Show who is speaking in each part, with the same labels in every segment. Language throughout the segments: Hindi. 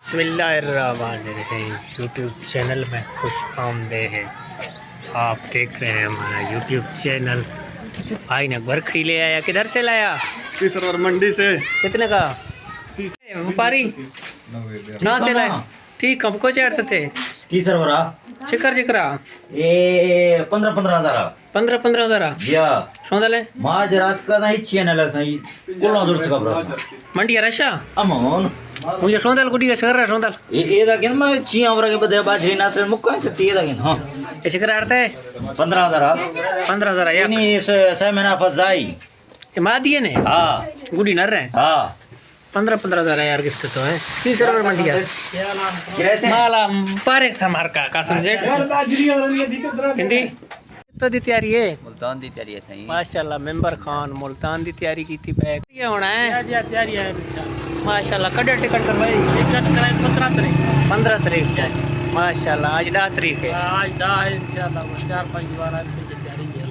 Speaker 1: बिस्मिल्लाहिर्रहमानिर्रहीम यूट्यूब चैनल में खुश आमदीद है। आप देख रहे हैं हमारा यूट्यूब चैनल। भाई ने बरखड़ी ले आया, किधर से लाया?
Speaker 2: इसकी सरवर मंडी से।
Speaker 1: कितने का व्यापारी? 9 से लाया। ठीक, हमको चाहते थे
Speaker 3: की सरवरा
Speaker 1: चिकर चिकरा
Speaker 3: ए 15,000
Speaker 1: 15,000
Speaker 3: या
Speaker 1: सौंदले
Speaker 3: माज रात का नहीं चैन लग सही कोला दोस्त का ब्रा
Speaker 1: मंडी रशा
Speaker 3: अमोन
Speaker 1: मुझे सौंदल गुडी सकर सौंदल
Speaker 3: ए दागिन मैं चिया वरा के बदे बाजे ना से मुक्का से ते दागिन हां
Speaker 1: ये चिकर आड़ते
Speaker 3: 15,000
Speaker 1: या
Speaker 3: नहीं से महीना पर जाई
Speaker 1: ये मा दिए ने।
Speaker 3: हां
Speaker 1: गुडी नर रहे
Speaker 3: हां
Speaker 1: 15,000 यार किस्त तो है। की सरवर मंडी है
Speaker 3: कहते हैं
Speaker 1: माला पारे था मार का कासम जेठ हिंदी तो दी तैयारी है।
Speaker 3: मुल्तान दी तैयारी है सही
Speaker 1: माशाल्लाह मेंबर खान मुल्तान दी तैयारी की थी बैग ये होना है तैयारी है माशाल्लाह। कड़े टिकट करवाई टिकट कराई 15 तारीख माशाल्लाह। आज 10 तारीख है। आज 10 है इंशाल्लाह 4-5 बार की तैयारी है।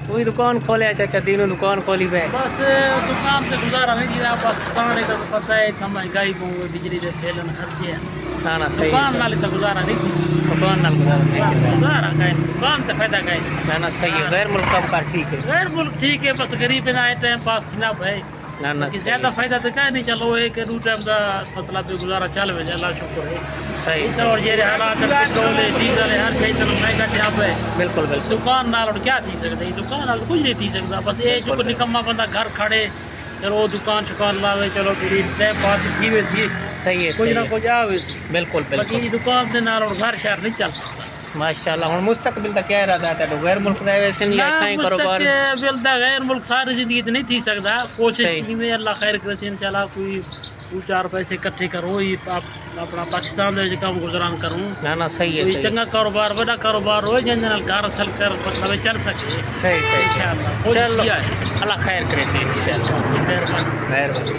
Speaker 1: तू ही दुकान खोले चाचा तीनों दुकान खोली है बस दुकान से गुजारा नहीं दिया। पाकिस्तान है तो पता है इतना महंगाई बिजली के तेलन खर्चे है ना सही दुकान नाल तो गुजारा नहीं दुकान नाल गुजारा कहीं दुकान से फायदा कहीं ना सही है। गैर मुल्क का ठीक है गैर मुल्क ठीक है बस गरीब ना आए टाइम पास ना भाई ना ज्यादा फायदा तो क्या नहीं। चलो एक दो टाइम का मतलब गुजारा चल वे अल्लाह शुक्र है सही से। और ये हालात पेट्रोल डीजल हर चीज महंगा जब है बिल्कुल बिल्कुल दुकान नाल और क्या थी सकता दुकान नाल कुछ नहीं थी सकता। बस ये जो निकम्मा बंदा घर खड़े चलो दुकान शुकान लावे चलो पूरी टाइम पास की वे सही है कुछ ना कुछ आवे बिल्कुल बिल्कुल दुकान से नाल और घर शहर नहीं चल सकता माशाल्लाह। हुन मुस्तकबिल दा क्या इरादा है तो गैर मुल्क रहे वैसे नहीं आता ही कारोबार मुस्तकबिल दा गैर मुल्क सारी जिंदगी तो नहीं थी सकता। कोशिश की में अल्लाह खैर करे इंशाल्लाह कोई 2-4 पैसे इकट्ठे करो ही अपना पाकिस्तान दे काम गुजरान करूं ना सही है। चंगा कारोबार बड़ा कारोबार हो जन नाल घर असल कर मतलब चल सके सही इंशाल्लाह। चलो अल्लाह खैर करे इंशाल्लाह। मेहरबानी।